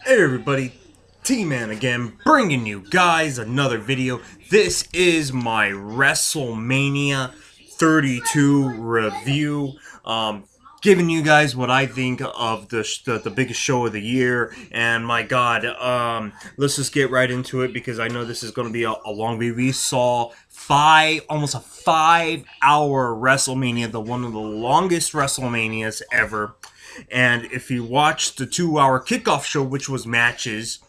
Hey everybody, T-Man again, bringing you guys another video. This is my Wrestlemania 32 review. Giving you guys what I think of the biggest show of the year. And my God, let's just get right into it because I know this is going to be a long video. We saw almost a 5-hour WrestleMania, one of the longest WrestleManias ever. And if you watched the 2-hour kickoff show, which was matches,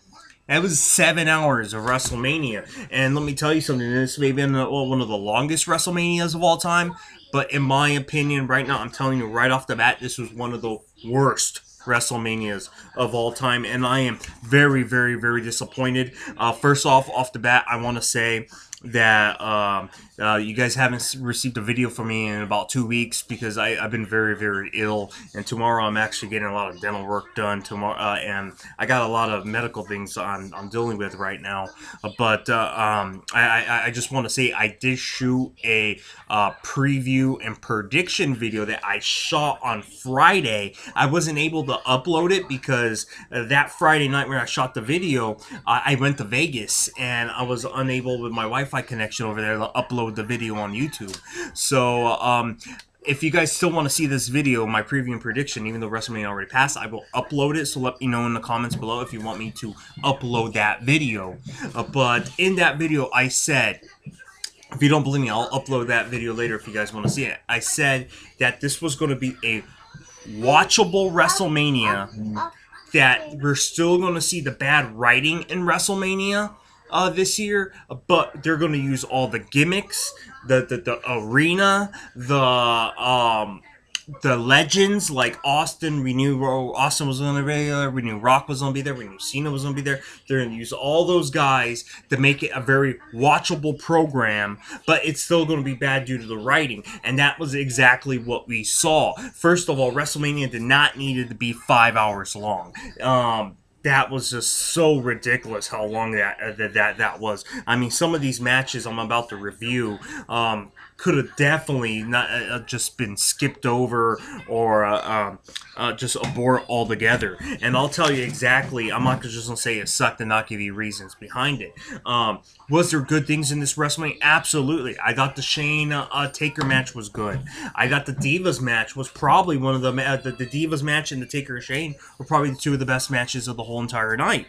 that was 7 hours of WrestleMania. And let me tell you something, this may have been one of the longest WrestleManias of all time. But in my opinion, right now, I'm telling you right off the bat, this was one of the worst WrestleManias of all time. And I am very, very, very disappointed. First off the bat, I want to say that you guys haven't received a video from me in about 2 weeks because I've been very, very ill, and tomorrow I'm actually getting a lot of dental work done tomorrow, and I got a lot of medical things I'm dealing with right now. But I just want to say I did shoot a preview and prediction video that I shot on Friday. I wasn't able to upload it because that Friday night when I shot the video, I went to Vegas and I was unable with my Wi-Fi connection over there to upload the video on YouTube. So if you guys still want to see this video, my preview and prediction, even though WrestleMania already passed, I will upload it. So let me know in the comments below if you want me to upload that video. But in that video, I said, if you don't believe me, I'll upload that video later if you guys want to see it. I said that this was going to be a watchable WrestleMania, that we're still going to see the bad writing in WrestleMania this year, but they're going to use all the gimmicks, the arena, the legends like Austin. We knew Austin was going to be there. We knew Rock was going to be there. We knew Cena was going to be there. They're going to use all those guys to make it a very watchable program, but it's still going to be bad due to the writing. And that was exactly what we saw. First of all, WrestleMania did not need to be 5 hours long. That was just so ridiculous how long that was. I mean, some of these matches I'm about to review could have definitely not just been skipped over or just abort altogether. And I'll tell you exactly, I'm not just going to say it sucked and not give you reasons behind it. Was there good things in this WrestleMania? Absolutely. I thought the Shane Taker match was good. I thought the Divas match was probably one of the Divas match and the Taker Shane were probably two of the best matches of the whole entire night.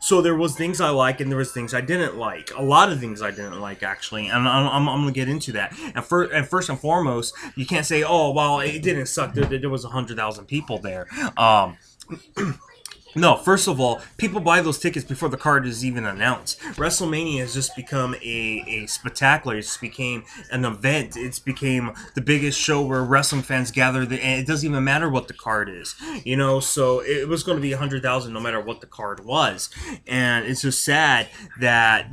So there was things I like and there was things I didn't like. A lot of things I didn't like, actually, and I'm going to get into that. And first and foremost, you can't say, oh, well, it didn't suck. There was 100,000 people there. No, first of all, people buy those tickets before the card is even announced. WrestleMania has just become a spectacular. It's became an event. It's became the biggest show where wrestling fans gather, and it doesn't even matter what the card is. You know, so it was going to be 100,000 no matter what the card was. And it's just sad that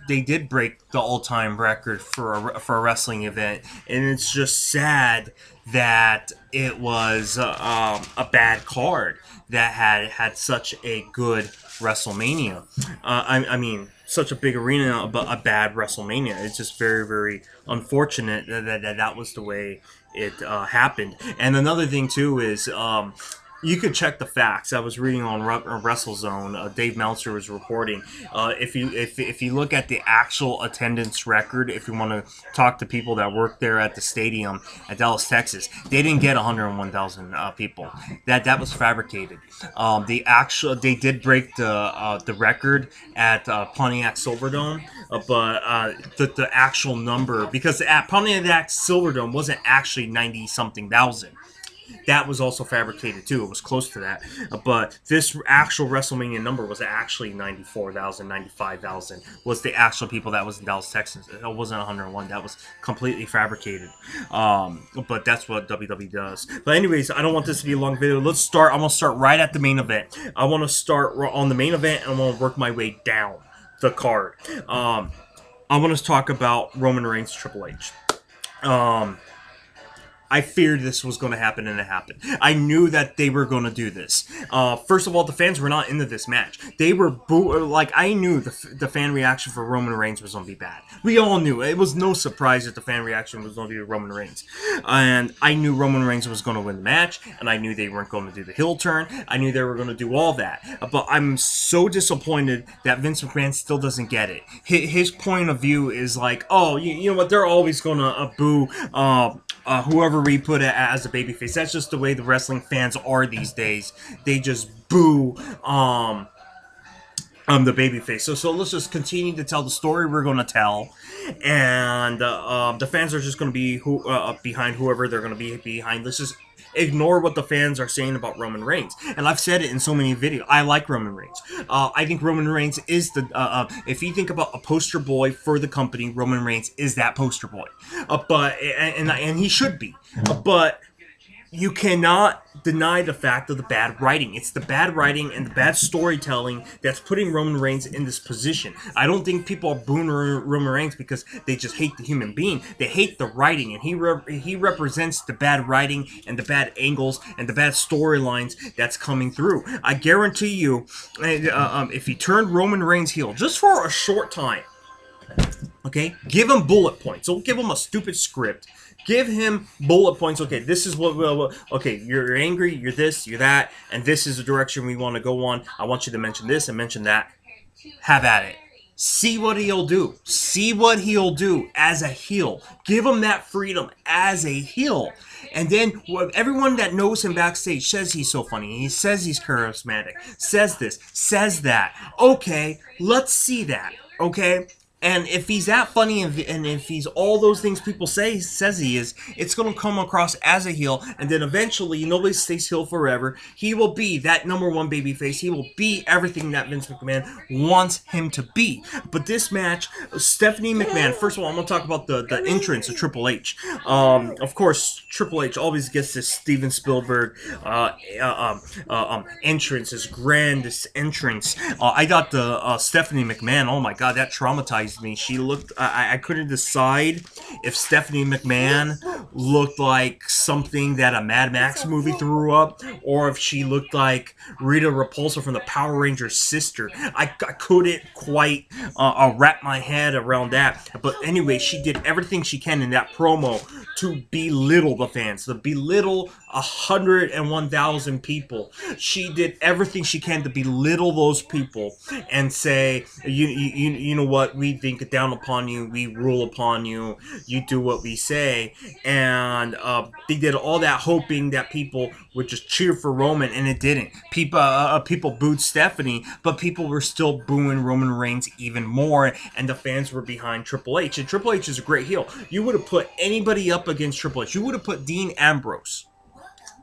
they did break the all-time record for a wrestling event. And it's just sad that it was a bad card that had such a good WrestleMania. I mean, such a big arena, but a bad WrestleMania. It's just very, very unfortunate that was the way it happened. And another thing, too, is you could check the facts. I was reading on WrestleZone. Dave Meltzer was reporting. If you look at the actual attendance record, if you want to talk to people that work there at the stadium at Dallas, Texas, they didn't get 101,000 people. That was fabricated. They did break the record at Pontiac Silverdome, but the actual number, because at Pontiac Silverdome wasn't actually 90 something thousand. That was also fabricated too. It was close to that. But this actual WrestleMania number was actually 94,000, 95,000 was the actual people that was in Dallas, Texas. It wasn't 101. That was completely fabricated. But that's what WWE does. But anyways, I don't want this to be a long video. Let's start. I'm going to start right at the main event. I want to start on the main event and I'm going to work my way down the card. I want to talk about Roman Reigns, Triple H. I feared this was going to happen, and it happened. I knew that they were going to do this. First of all, the fans were not into this match. They were like, I knew the fan reaction for Roman Reigns was going to be bad. We all knew it was no surprise that the fan reaction was going to be Roman Reigns, and I knew Roman Reigns was going to win the match, and I knew they weren't going to do the heel turn. I knew they were going to do all that, but I'm so disappointed that Vince McMahon still doesn't get it. His point of view is like, oh, you know what? They're always going to boo whoever we put it as a babyface. That's just the way the wrestling fans are these days. They just boo the babyface. So let's just continue to tell the story we're going to tell, and the fans are just going to be behind whoever they're going to be behind. Let's just ignore what the fans are saying about Roman Reigns. And I've said it in so many videos. I like Roman Reigns. I think Roman Reigns is the if you think about a poster boy for the company, Roman Reigns is that poster boy. And he should be. But you cannot deny the fact of the bad writing. It's the bad writing and the bad storytelling that's putting Roman Reigns in this position. I don't think people are booing Roman Reigns because they just hate the human being. They hate the writing, and he represents the bad writing and the bad angles and the bad storylines that's coming through. I guarantee you, if you turn Roman Reigns heel just for a short time, okay, give him bullet points. Don't give him a stupid script. Give him bullet points. Okay, this is what. Okay, you're angry. You're this. You're that. And this is the direction we want to go on. I want you to mention this and mention that. Have at it. See what he'll do. See what he'll do as a heel. Give him that freedom as a heel. And then everyone that knows him backstage says he's so funny. He says he's charismatic. Says this. Says that. Okay, let's see that. Okay. And if he's that funny, and if he's all those things people says he is, it's going to come across as a heel, and then eventually, nobody stays heel forever. He will be that number one babyface. He will be everything that Vince McMahon wants him to be. But this match, Stephanie McMahon, first of all, I'm going to talk about the entrance of Triple H. Of course, Triple H always gets this Steven Spielberg entrance, his grandest entrance. I got the Stephanie McMahon. Oh my God, that traumatized me. She looked, I couldn't decide if Stephanie McMahon looked like something that a Mad Max movie threw up, or if she looked like Rita Repulsa from the Power Rangers sister. I couldn't quite wrap my head around that. But anyway, she did everything she can in that promo to belittle the fans, to belittle 101,000 people. She did everything she can to belittle those people and say, you know what, we think down upon you, we rule upon you, you do what we say. And they did all that hoping that people would just cheer for Roman, and it didn't. People booed Stephanie, but people were still booing Roman Reigns even more, and the fans were behind Triple H. And Triple H is a great heel. You would have put anybody up against Triple H. You would have put Dean Ambrose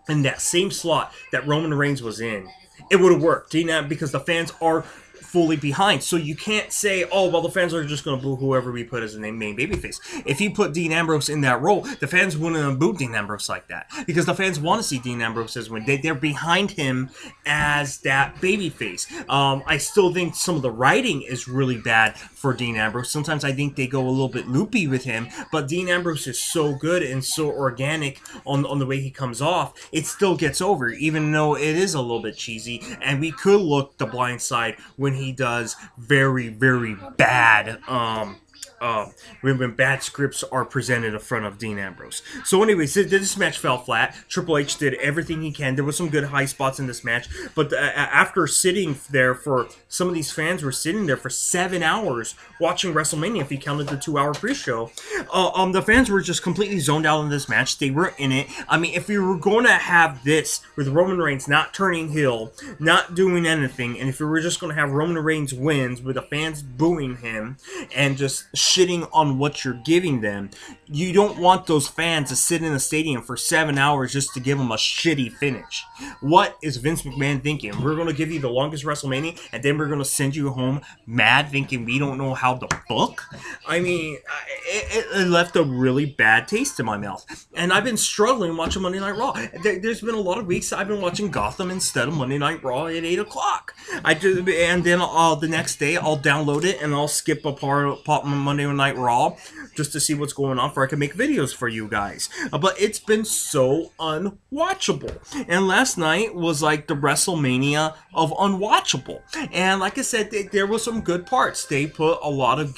in that same slot that Roman Reigns was in. It would have worked, because the fans are fully behind. So you can't say, oh, well, the fans are just going to boo whoever we put as the main babyface. If you put Dean Ambrose in that role, the fans wouldn't have booed Dean Ambrose like that, because the fans want to see Dean Ambrose as when they're behind him as that babyface. I still think some of the writing is really bad for Dean Ambrose. Sometimes I think they go a little bit loopy with him, but Dean Ambrose is so good and so organic on the way he comes off, it still gets over, even though it is a little bit cheesy, and we could look the blind side when he does very, very bad when bad scripts are presented in front of Dean Ambrose. So anyways, this match fell flat. Triple H did everything he can. There was some good high spots in this match, but after sitting there for, some of these fans were sitting there for 7 hours watching WrestleMania, if you counted the 2-hour pre-show, the fans were just completely zoned out in this match. They weren't in it. I mean, if you were going to have this with Roman Reigns not turning heel, not doing anything, and if you were just going to have Roman Reigns wins with the fans booing him and just shitting on what you're giving them, you don't want those fans to sit in the stadium for 7 hours just to give them a shitty finish. What is Vince McMahon thinking? We're going to give you the longest WrestleMania, and then we're going to send you home mad thinking we don't know how to book? I mean, it left a really bad taste in my mouth. And I've been struggling watching Monday Night Raw. There's been a lot of weeks I've been watching Gotham instead of Monday Night Raw at 8 o'clock. And then the next day I'll download it and I'll skip a part of Monday Monday Night Raw just to see what's going on, for I can make videos for you guys. But it's been so unwatchable. And last night was like the WrestleMania of unwatchable. And like I said, there was some good parts. They put a lot of,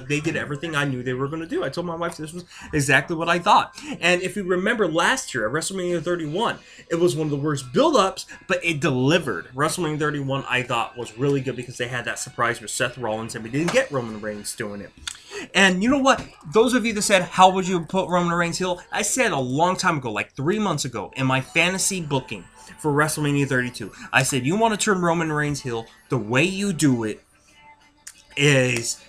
they did everything I knew they were going to do. I told my wife this was exactly what I thought. And if you remember last year at WrestleMania 31, it was one of the worst build-ups, but it delivered. WrestleMania 31, I thought, was really good because they had that surprise with Seth Rollins, and we didn't get Roman Reigns doing it. And you know what? Those of you that said, how would you put Roman Reigns heel? I said a long time ago, like 3 months ago, in my fantasy booking for WrestleMania 32, I said, you want to turn Roman Reigns heel, the way you do it is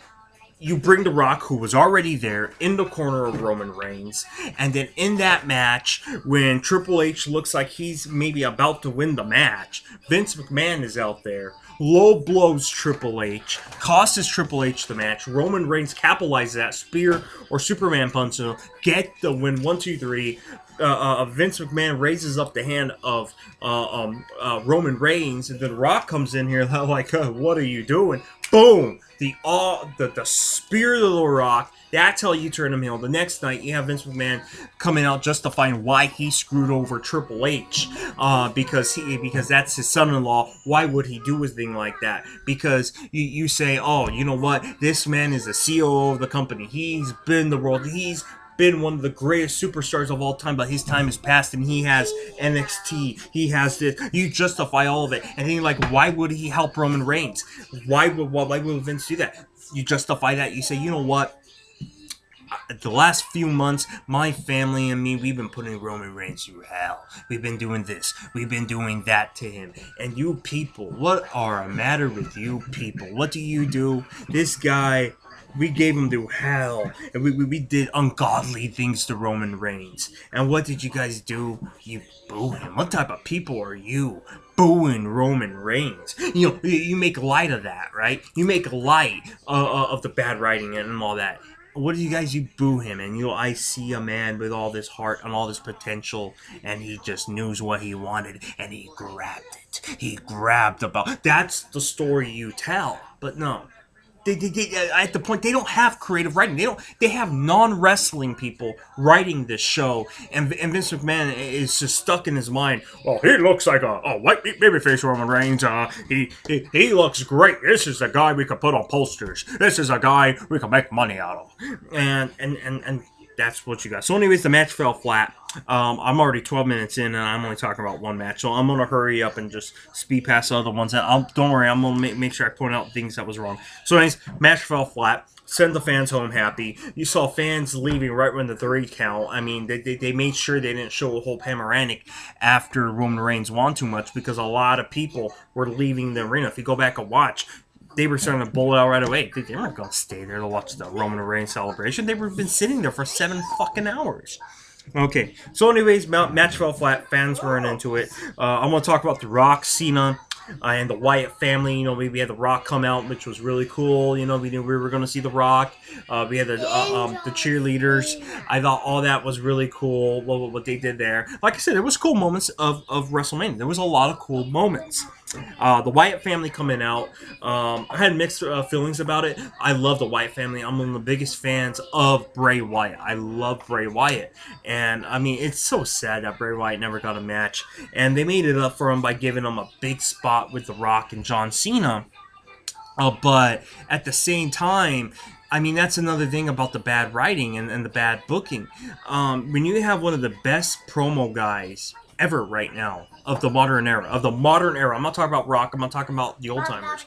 you bring The Rock, who was already there, in the corner of Roman Reigns, and then in that match, when Triple H looks like he's maybe about to win the match, Vince McMahon is out there, low blows Triple H, costs Triple H the match, Roman Reigns capitalizes that, spear or Superman punch him, get the win, 1, 2, 3, Vince McMahon raises up the hand of Roman Reigns, and then The Rock comes in here like, what are you doing? Boom! The spear of the Rock. That's how you turn him heel. The next night, you have Vince McMahon coming out justifying why he screwed over Triple H, because that's his son-in-law. Why would he do a thing like that? Because you say, oh, you know what? This man is the COO of the company. He's been the world. He's been one of the greatest superstars of all time, but his time is past, and he has NXT, he has this, you justify all of it, and then you're like, why would he help Roman Reigns? Why would Vince do that? You justify that, you say, you know what, the last few months, my family and me, we've been putting Roman Reigns through hell. We've been doing this. We've been doing that to him. And you people, what are a matter with you people? What do you do? This guy, we gave him to hell. And we did ungodly things to Roman Reigns. And what did you guys do? You boo him. What type of people are you? Booing Roman Reigns. You know, you make light of that, right? You make light of the bad writing and all that. What do you guys, you boo him, and I see a man with all this heart and all this potential, and he just knows what he wanted, and he grabbed it. He grabbed about, that's the story you tell, but no. They at the point, they don't have creative writing. They have non-wrestling people writing this show, and Vince McMahon is just stuck in his mind. Well, he looks like a white babyface Roman Reigns. He looks great. This is a guy we could put on posters. This is a guy we can make money out of. And that's what you got. So anyways, the match fell flat. I'm already 12 minutes in, and I'm only talking about one match. So I'm going to hurry up and just speed past the other ones. Don't worry, I'm going to make sure I point out things that was wrong. So anyways, match fell flat. Send the fans home happy. You saw fans leaving right when the 3 count. I mean, they made sure they didn't show a whole panoramic after Roman Reigns won too much, because a lot of people were leaving the arena. If you go back and watch, they were starting to bowl out right away. They weren't going to stay there to watch the Roman Reigns celebration. They were been sitting there for 7 fucking hours. Okay, so anyways, match fell flat. Fans weren't into it. I'm going to talk about The Rock, Cena, and the Wyatt family. You know, we had The Rock come out, which was really cool. You know, we knew we were going to see The Rock. We had the cheerleaders. I thought all that was really cool, what they did there. Like I said, there was cool moments of WrestleMania. There was a lot of cool moments. The Wyatt family coming out, I had mixed feelings about it. I love the Wyatt family. I'm one of the biggest fans of Bray Wyatt. I love Bray Wyatt. And, I mean, it's so sad that Bray Wyatt never got a match. And they made it up for him by giving him a big spot with The Rock and John Cena. But at the same time, I mean, that's another thing about the bad writing and the bad booking. When you have one of the best promo guys ever right now of the modern era, I'm not talking about Rock, I'm not talking about the old timers,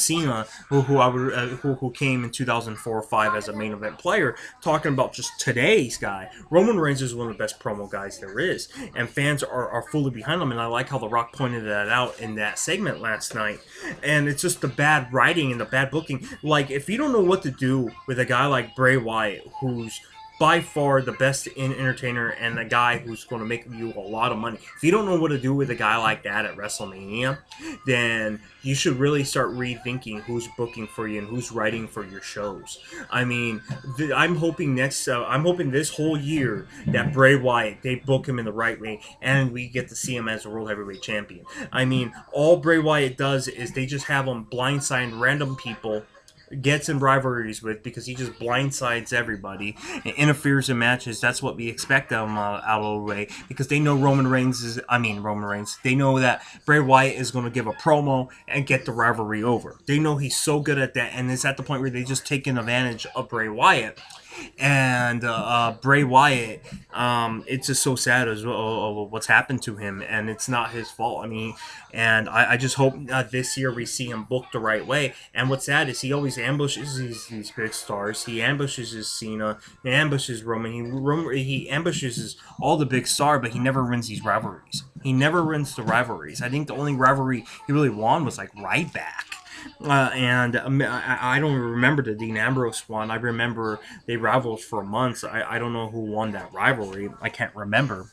Cena, who came in 2004 or 5 as a main event player, talking about just today's guy. Roman Reigns is one of the best promo guys there is, and fans are fully behind him, and I like how The Rock pointed that out in that segment last night. And it's just the bad writing and the bad booking. Like, if you don't know what to do with a guy like Bray Wyatt, who's by far the best entertainer and the guy who's going to make you a lot of money. If you don't know what to do with a guy like that at WrestleMania, then you should really start rethinking who's booking for you and who's writing for your shows. I mean, I'm hoping this whole year that Bray Wyatt, they book him in the right way and we get to see him as a World Heavyweight Champion. I mean, all Bray Wyatt does is they just have him blindside random people gets in rivalries with, because he just blindsides everybody and interferes in matches. That's what we expect of him out of the way, because they know Roman Reigns. They know that Bray Wyatt is going to give a promo and get the rivalry over. They know he's so good at that, and it's at the point where they just taking advantage of Bray Wyatt. And Bray Wyatt, it's just so sad as well what's happened to him, and it's not his fault. I mean, and I just hope this year we see him booked the right way. And what's sad is he always ambushes these big stars. He ambushes his Cena, he ambushes Roman, he ambushes all the big star, but he never wins these rivalries. He never wins the rivalries. I think the only rivalry he really won was like Ryback. And I don't remember the Dean Ambrose one. I remember they rivaled for months. I don't know who won that rivalry. I can't remember.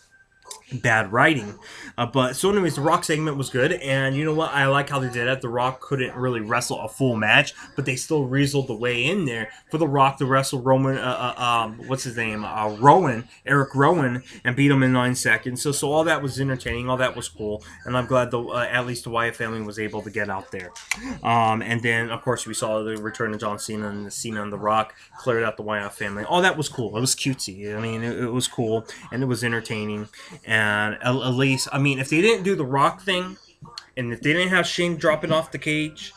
Bad writing. But so anyways, the Rock segment was good, and you know what? I like how they did it. The Rock couldn't really wrestle a full match, but they still reasoned the way in there for the Rock to wrestle Roman, what's his name? Eric Rowan, and beat him in 9 seconds. So all that was entertaining, all that was cool, and I'm glad at least the Wyatt family was able to get out there. And then of course we saw the return of John Cena, and the Cena and the Rock cleared out the Wyatt family. All that was cool. It was cutesy. I mean, it was cool, and it was entertaining. And at least, I mean, if they didn't do the Rock thing, and if they didn't have Shane dropping off the cage,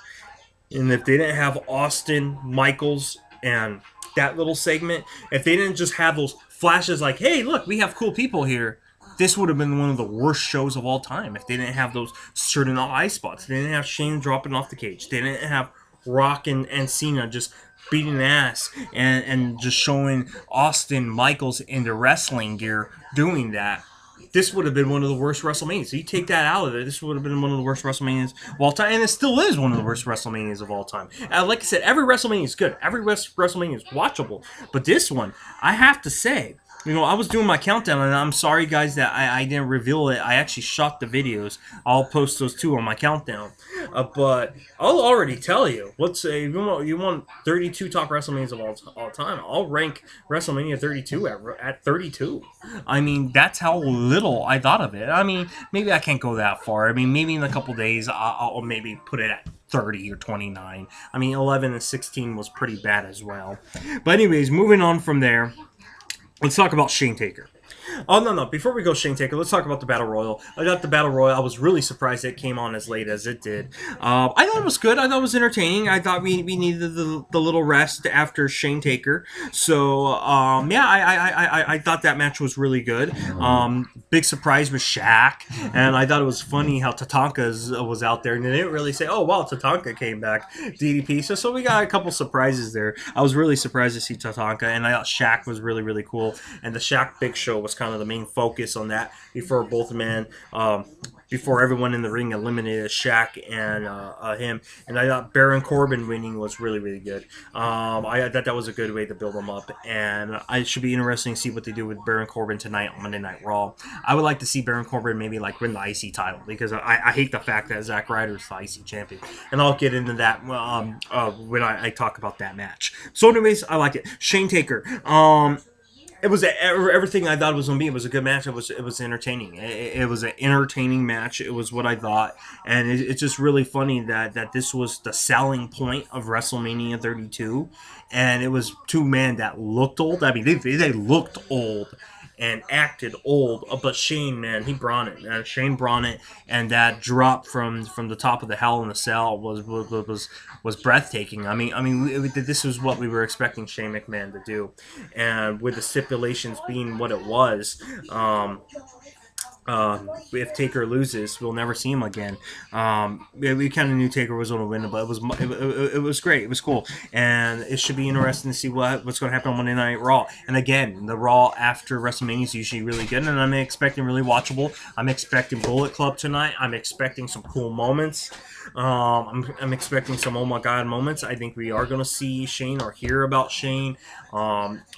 and if they didn't have Austin, Michaels, and that little segment, if they didn't just have those flashes like, hey, look, we have cool people here, this would have been one of the worst shows of all time. If they didn't have those certain eye spots, they didn't have Shane dropping off the cage, they didn't have Rock and Cena just beating ass and just showing Austin, Michaels in the wrestling gear doing that. This would have been one of the worst WrestleManias. So you take that out of it, this would have been one of the worst WrestleManias of all time, and it still is one of the worst WrestleManias of all time. Like I said, every WrestleMania is good. Every WrestleMania is watchable. But this one, I have to say, you know, I was doing my countdown, and I'm sorry, guys, that I didn't reveal it. I actually shot the videos. I'll post those too on my countdown. But I'll already tell you. Let's say you want 32 top WrestleManias of all time. I'll rank WrestleMania 32 at 32. I mean, that's how little I thought of it. I mean, maybe I can't go that far. I mean, maybe in a couple days I'll maybe put it at 30 or 29. I mean, 11 and 16 was pretty bad as well. But anyways, moving on from there. Let's talk about Shane Taker. Oh, no. Before we go Shane Taker, let's talk about the Battle Royal. I got the Battle Royal. I was really surprised it came on as late as it did. I thought it was good. I thought it was entertaining. I thought we needed the little rest after Shane Taker. So, yeah, I thought that match was really good. Big surprise with Shaq. And I thought it was funny how Tatanka was out there. And they didn't really say, oh, wow, Tatanka came back. DDP. So we got a couple surprises there. I was really surprised to see Tatanka. And I thought Shaq was really, really cool. And the Shaq Big Show was kind of the main focus on that before both men, before everyone in the ring eliminated Shaq and him. And I thought Baron Corbin winning was really, really good. I thought that was a good way to build him up, and it should be interesting to see what they do with Baron Corbin tonight on Monday Night Raw. I would like to see Baron Corbin maybe like win the IC title, because I hate the fact that Zack Ryder's the IC champion, and I'll get into that when I talk about that match. So anyways, I like it. Shane Taker. It was everything I thought it was going to be. It was a good match. It was entertaining. It was an entertaining match. It was what I thought. And it's just really funny that this was the selling point of WrestleMania 32. And it was two men that looked old. I mean, they looked old and acted old, but Shane, man, he brought it. Shane brought it, and that drop from the top of the Hell in a Cell was breathtaking. I mean, this was what we were expecting Shane McMahon to do, and with the stipulations being what it was. If Taker loses, we'll never see him again. We kind of knew Taker was going to win, but it was great. It was cool, and it should be interesting to see what's going to happen on Monday Night Raw. And again, the Raw after WrestleMania is usually really good, and I'm expecting really watchable. I'm expecting Bullet Club tonight. I'm expecting some cool moments. I'm expecting some oh my god moments. I think we are going to see Shane or hear about Shane.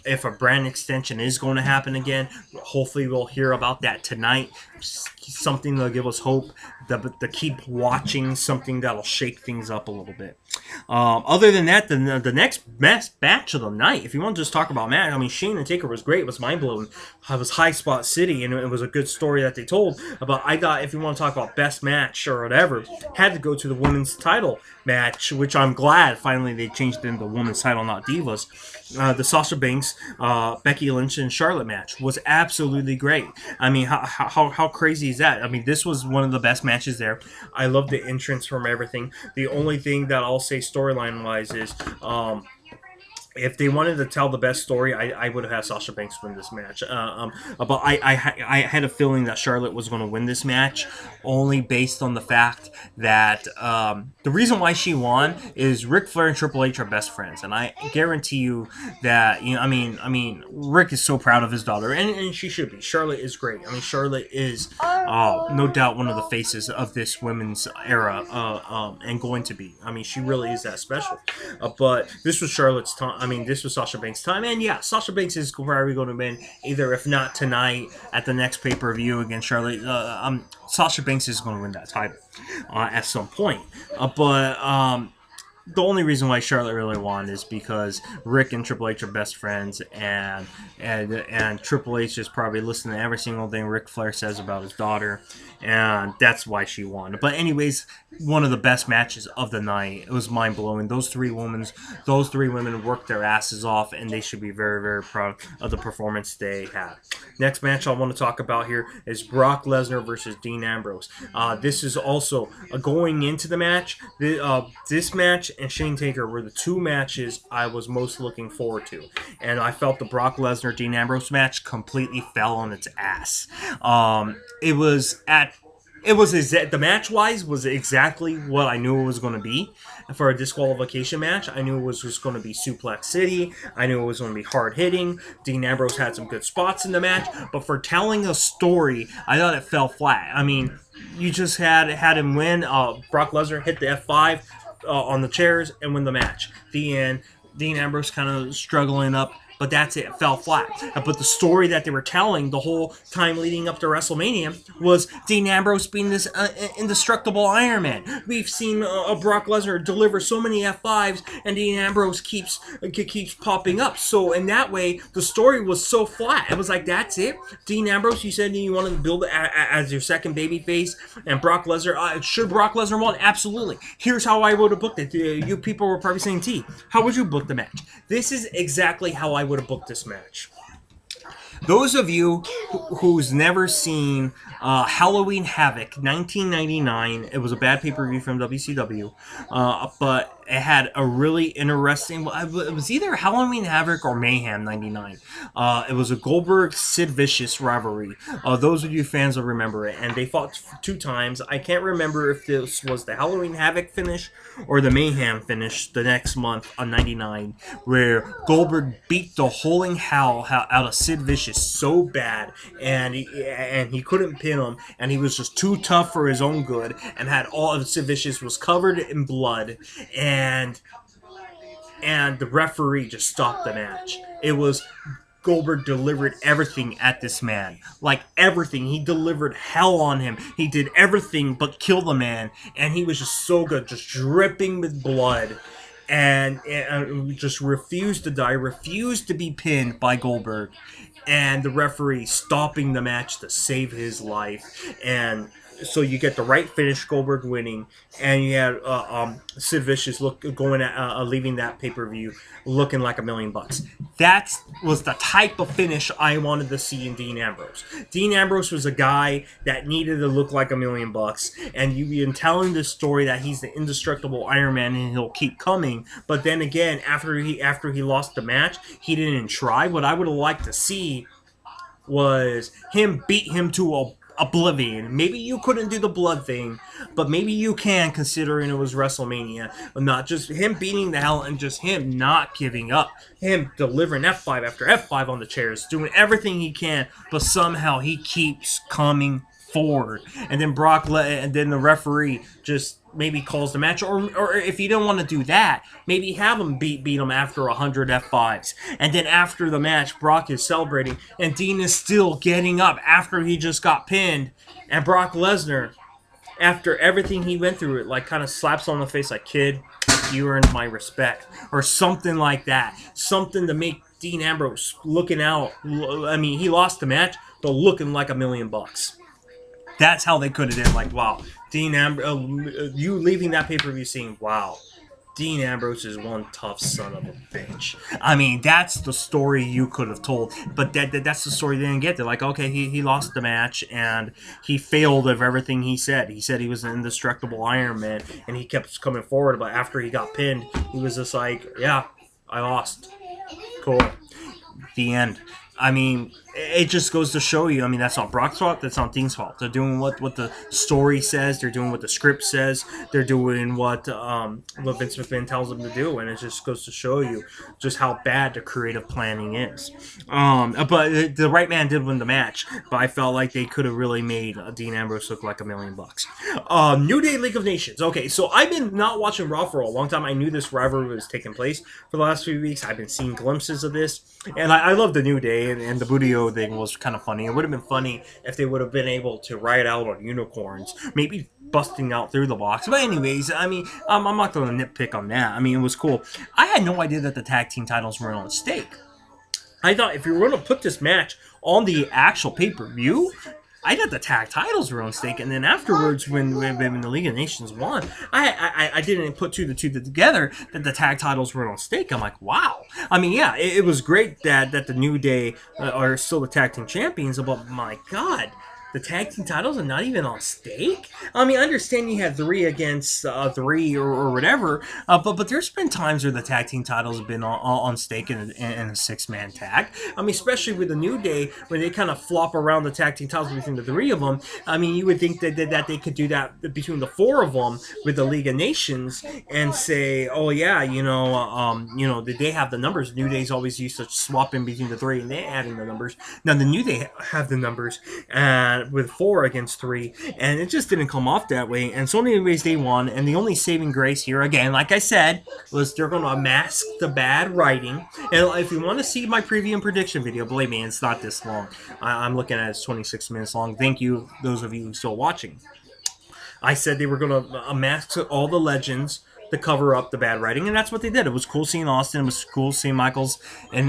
If a brand extension is going to happen again, hopefully we'll hear about that tonight. Something that'll give us hope to keep watching, something that'll shake things up a little bit. Other than that, the next best match of the night, if you want to just talk about match, I mean, Shane and Taker was great. It was mind blowing. It was High Spot City, and it was a good story that they told. But I thought if you want to talk about best match or whatever, had to go to the women's title match, which I'm glad finally they changed it into women's title, not Divas. The Sasha Banks, Becky Lynch, and Charlotte match was absolutely great. I mean, how crazy is that? I mean, this was one of the best matches there. I love the entrance from everything. The only thing that I'll say storyline wise is if they wanted to tell the best story, I would have had Sasha Banks win this match. But I had a feeling that Charlotte was going to win this match, only based on the fact that the reason why she won is Ric Flair and Triple H are best friends, and I guarantee you that I mean, Rick is so proud of his daughter, and she should be. Charlotte is great. I mean, Charlotte is no doubt one of the faces of this women's era, and going to be. I mean, she really is that special. But this was Charlotte's time. I mean, this was Sasha Banks' time, and yeah, Sasha Banks is probably going to win either, if not tonight, at the next pay-per-view against Charlotte. Sasha Banks is going to win that title at some point. But the only reason why Charlotte really won is because Rick and Triple H are best friends, and Triple H is probably listening to every single thing Ric Flair says about his daughter, and that's why she won. But anyways, one of the best matches of the night. It was mind blowing. Those three women worked their asses off, and they should be very, very proud of the performance they had. Next match I want to talk about here is Brock Lesnar versus Dean Ambrose. This is also going into the match. This match and Shane Taker were the two matches I was most looking forward to, and I felt the Brock Lesnar Dean Ambrose match completely fell on its ass. The match wise was exactly what I knew it was going to be. For a disqualification match, I knew it was just going to be Suplex City. I knew it was going to be hard hitting. Dean Ambrose had some good spots in the match, but for telling a story, I thought it fell flat. I mean, you just had him win. Brock Lesnar hit the F5 on the chairs and win the match. The end. Dean Ambrose kind of struggling up. But that's it. It fell flat. But the story that they were telling the whole time leading up to WrestleMania was Dean Ambrose being this indestructible Iron Man. We've seen Brock Lesnar deliver so many F5s, and Dean Ambrose keeps popping up. So in that way, the story was so flat. It was like, that's it? Dean Ambrose, you said you wanted to build it as your second babyface, and Brock Lesnar, should Brock Lesnar won? Absolutely. Here's how I would have booked it. You people were probably saying, T, how would you book the match? This is exactly how I would have booked this match. Those of you who's never seen Halloween Havoc 1999, it was a bad pay-per-view from WCW, but it had a really interesting, it was either Halloween Havoc or Mayhem 99. It was a Goldberg-Sid Vicious rivalry. Those of you fans will remember it, and they fought two times. I can't remember if this was the Halloween Havoc finish or the Mayhem finish the next month on 99, where Goldberg beat the holy hell out of Sid Vicious so bad, and he couldn't pin him, and he was just too tough for his own good, and had all of Sid Vicious was covered in blood, and the referee just stopped the match. It was Goldberg delivered everything at this man. Like, everything. He delivered hell on him. He did everything but kill the man. And he was just so good. Just dripping with blood. And just refused to die. Refused to be pinned by Goldberg. And the referee stopping the match to save his life. And so you get the right finish, Goldberg winning, and you had Sid Vicious leaving that pay-per-view looking like $1 million. That was the type of finish I wanted to see in Dean Ambrose. Dean Ambrose was a guy that needed to look like $1 million, and you've been telling this story that he's the indestructible Iron Man and he'll keep coming. But then again, after he lost the match, he didn't try. What I would have liked to see was him beat him to oblivion. Maybe you couldn't do the blood thing, but maybe you can, considering it was WrestleMania. But not just him beating the hell and just him not giving up. Him delivering F5 after F5 on the chairs, doing everything he can, but somehow he keeps coming forward. And then and then the referee just maybe calls the match, or if you don't want to do that, maybe have him beat him after 100 F5s, and then after the match, Brock is celebrating, and Dean is still getting up after he just got pinned, and Brock Lesnar, after everything he went through, it like kind of slaps on the face like, kid, you earned my respect, or something like that. Something to make Dean Ambrose looking out. I mean, he lost the match, but looking like $1,000,000. That's how they could have done. Like, wow, Dean Ambrose, you leaving that pay per view saying, wow, Dean Ambrose is one tough son of a bitch. I mean, that's the story you could have told, but that's the story they didn't get. They're like, okay, he lost the match and he failed of everything he said. He said he was an indestructible Iron Man, and he kept coming forward. But after he got pinned, he was just like, yeah, I lost. Cool. The end. I mean, it just goes to show you. I mean, that's not Brock's fault. That's not Dean's fault. They're doing what the story says. They're doing what the script says. They're doing what Vince McMahon tells them to do, and it just goes to show you just how bad the creative planning is. But the right man did win the match, but I felt like they could have really made Dean Ambrose look like $1,000,000. New Day League of Nations. Okay, so I've been not watching Raw for a long time. I knew this rivalry was taking place for the last few weeks. I've been seeing glimpses of this, and I love the New Day, and the Budio thing was kind of funny. It would have been funny if they would have been able to ride out on unicorns, maybe busting out through the box. But anyways, I mean, I'm not going to nitpick on that. I mean, it was cool. I had no idea that the tag team titles were on stake. I thought if you were going to put this match on the actual pay-per-view, I thought the tag titles were on stake, and then afterwards, when the League of Nations won, I didn't put two together that the tag titles were on stake. I'm like, wow. I mean, yeah, it was great that the New Day are still the tag team champions, but my God, the tag team titles are not even on stake? I mean, I understand you had 3 against 3 or whatever, but there's been times where the tag team titles have been on stake in a 6-man tag. I mean, especially with the New Day, when they kind of flop around the tag team titles between the 3 of them. I mean, you would think that they could do that between the 4 of them with the League of Nations and say, oh yeah, they have the numbers. New Day's always used to swap in between the 3 and they adding the numbers. Now the New Day have the numbers, and with 4 against 3, and it just didn't come off that way. And so anyways, they won, and the only saving grace here, again, like I said, was they're going to mask the bad writing. And if you want to see my preview and prediction video, believe me, it's not this long. I'm looking at it's 26 minutes long. Thank you, those of you who are still watching. I said they were going to mask all the legends to cover up the bad writing, and that's what they did. It was cool seeing Austin. It was cool seeing Michaels in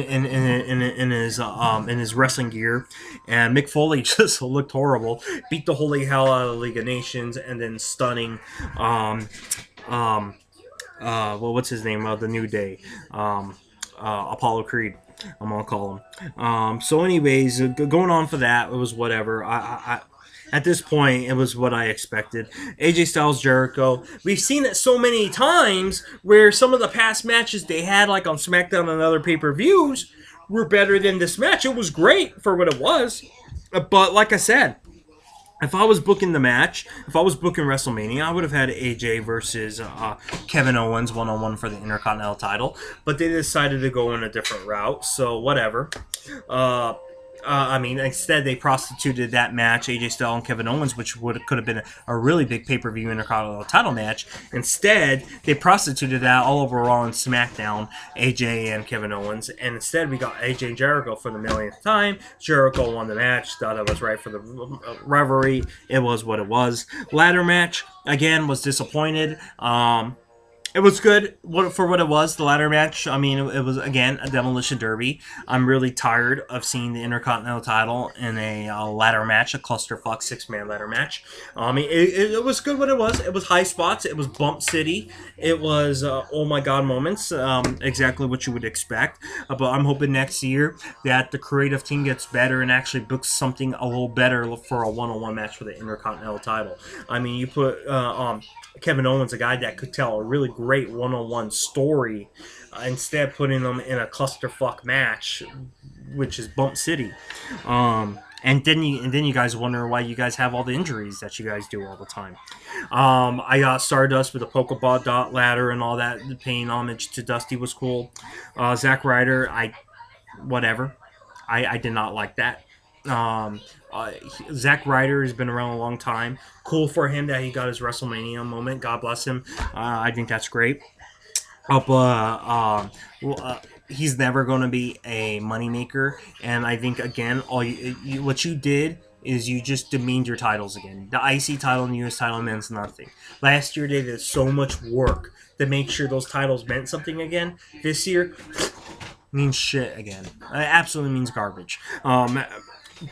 his wrestling gear, and Mick Foley just looked horrible. Beat the holy hell out of the League of Nations, and then stunning. What's his name? The New Day, Apollo Creed. I'm gonna call him. So, anyways, going on for that, it was whatever. At this point, it was what I expected. AJ Styles, Jericho. We've seen it so many times where some of the past matches they had, like on SmackDown and other pay-per-views, were better than this match. It was great for what it was. But like I said, if I was booking the match, if I was booking WrestleMania, I would have had AJ versus Kevin Owens one-on-one for the Intercontinental title. But they decided to go in a different route, so whatever. Instead they prostituted that match, AJ Styles and Kevin Owens, which could have been a really big pay-per-view Intercontinental title match. Instead, they prostituted that all over Raw and SmackDown, AJ and Kevin Owens. And instead, we got AJ and Jericho for the millionth time. Jericho won the match. Thought I was right for the rivalry. It was what it was. Ladder match, again, was disappointed. It was good for what it was, the ladder match. I mean, it was, again, a demolition derby. I'm really tired of seeing the Intercontinental title in a ladder match, a clusterfuck 6-man ladder match. It was good what it was. It was high spots. It was bump city. It was, oh my god moments. Exactly what you would expect. But I'm hoping next year that the creative team gets better and actually books something a little better for a one-on-one match for the Intercontinental title. I mean, you put Kevin Owens, a guy that could tell a really great one-on-one story, instead putting them in a clusterfuck match, which is Bump City. And then you guys wonder why you guys have all the injuries that you guys do all the time. I got Stardust with a Pokeball dot ladder and all that, paying homage to Dusty was cool. Zack Ryder, whatever. I did not like that. Zack Ryder has been around a long time. Cool for him that he got his WrestleMania moment. God bless him. I think that's great. He's never going to be a moneymaker. And I think, again, what you did is you just demeaned your titles again. The IC title and the US title means nothing. Last year they did so much work to make sure those titles meant something again. This year means shit again. It absolutely means garbage.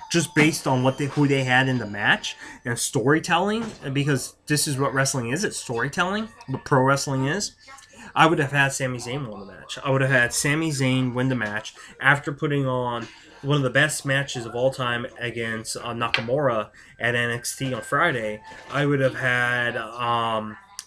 Just based on who they had in the match and storytelling, because this is what wrestling is. It's storytelling. What pro wrestling is. I would have had Sami Zayn win the match. I would have had Sami Zayn win the match after putting on one of the best matches of all time against Nakamura at NXT on Friday. I would have had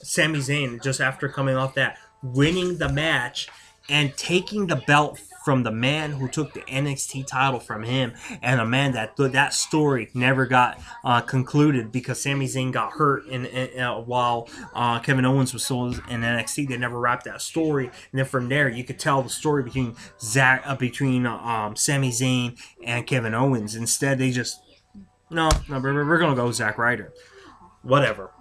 Sami Zayn, just after coming off that, winning the match and taking the belt from the man who took the NXT title from him, and a man that story never got concluded because Sami Zayn got hurt while Kevin Owens was still in NXT. They never wrapped that story, and then from there you could tell the story between Sami Zayn and Kevin Owens. Instead, they just we're gonna go Zack Ryder, whatever.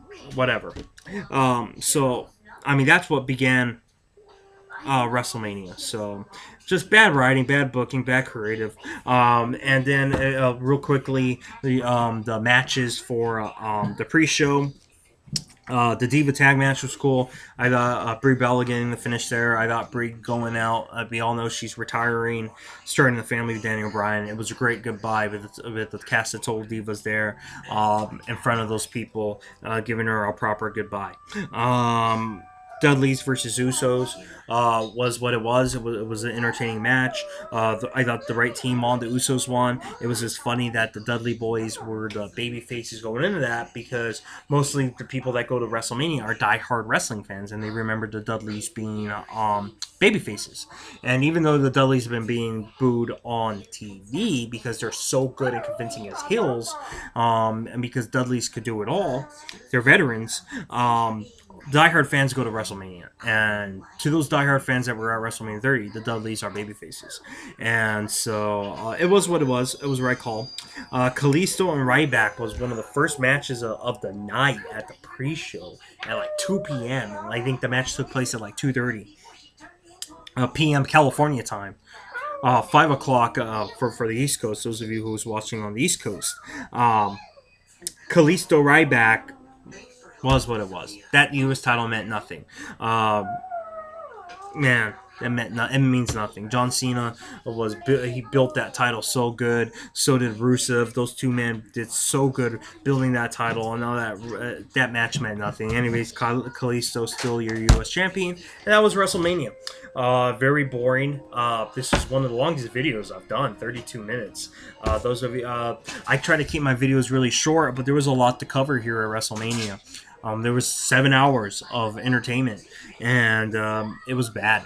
So I mean that's what began WrestleMania. So just bad writing, bad booking, bad creative. And then real quickly, the matches for the pre-show. The Diva tag match was cool. I got Brie Bella getting the finish there. I got Brie going out. We all know she's retiring, starting the family with Daniel Bryan. It was a great goodbye with the cast of Total Divas there in front of those people, giving her a proper goodbye. Dudleys versus Usos was what it was. It was an entertaining match. I thought the right team won. The Usos won. It was just funny that the Dudley boys were the baby faces going into that, because mostly the people that go to WrestleMania are diehard wrestling fans, and they remember the Dudleys being baby faces. And even though the Dudleys have been being booed on TV because they're so good at convincing as heels, and because Dudleys could do it all, they're veterans. Diehard fans go to WrestleMania, and to those diehard fans that were at WrestleMania 30, the Dudleys are babyfaces, and so it was what it was. It was the right call. Kalisto and Ryback was one of the first matches of the night at the pre-show at like 2 p.m. And I think the match took place at like 2:30 p.m. California time. 5 o'clock for the East Coast. Those of you who was watching on the East Coast, Kalisto Ryback was what it was. That U.S. title meant nothing. Man, it means nothing. John Cena he built that title so good. So did Rusev. Those two men did so good building that title, and now that match meant nothing. Anyways, Kalisto still your U.S. champion, and that was WrestleMania. Very boring. This is one of the longest videos I've done, 32 minutes. Those of you, I try to keep my videos really short, but there was a lot to cover here at WrestleMania. There was 7 hours of entertainment, and it was bad.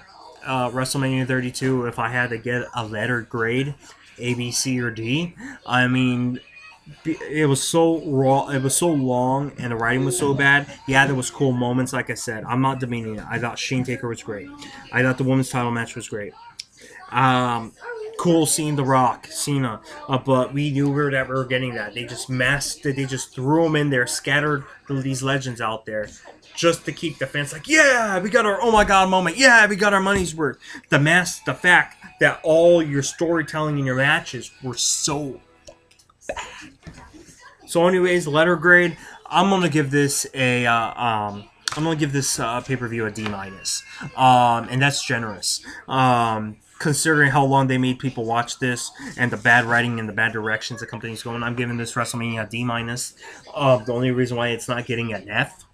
WrestleMania 32, if I had to get a letter grade, A, B, C, or D, I mean, it was so raw, it was so long, and the writing was so bad. Yeah, there was cool moments, like I said. I'm not demeaning it. I thought Shane Taker was great. I thought the women's title match was great. Cool seeing The Rock, Cena, but we knew that we were getting that. They just masked it. They just threw them in there, scattered these legends out there, just to keep the fans like, yeah, we got our oh my god moment. Yeah, we got our money's worth. The fact that all your storytelling in your matches were so bad. So, anyways, letter grade. I'm gonna give this a pay-per-view a D-, and that's generous. Considering how long they made people watch this and the bad writing and the bad directions the company's going, I'm giving this WrestleMania a D-. The only reason why it's not getting an F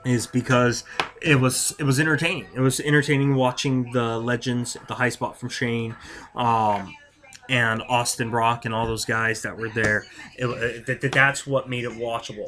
is because it was entertaining. It was entertaining watching the legends, the high spot from Shane, and Austin Brock and all those guys that were there. That's what made it watchable.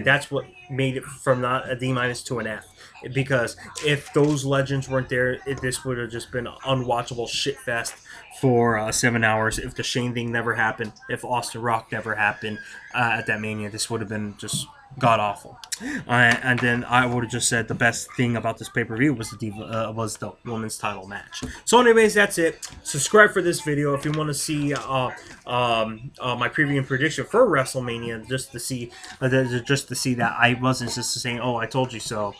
That's what made it from not a D- to an F. Because if those legends weren't there, this would have just been an unwatchable shitfest for 7 hours. If the Shane thing never happened, if Austin Rock never happened at that Mania, this would have been just god awful. And then I would have just said the best thing about this pay-per-view was the women's title match. So anyways, that's it. Subscribe for this video if you want to see my preview and prediction for WrestleMania, just to see that I wasn't just saying, oh, I told you so.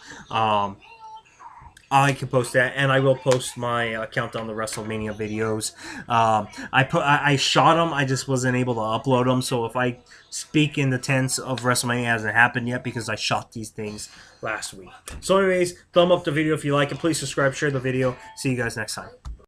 I can post that, and I will post my countdown to WrestleMania videos. I shot them. I just wasn't able to upload them. So if I speak in the tense of WrestleMania, it hasn't happened yet because I shot these things last week. So, anyways, thumb up the video if you like it. Please subscribe, share the video. See you guys next time.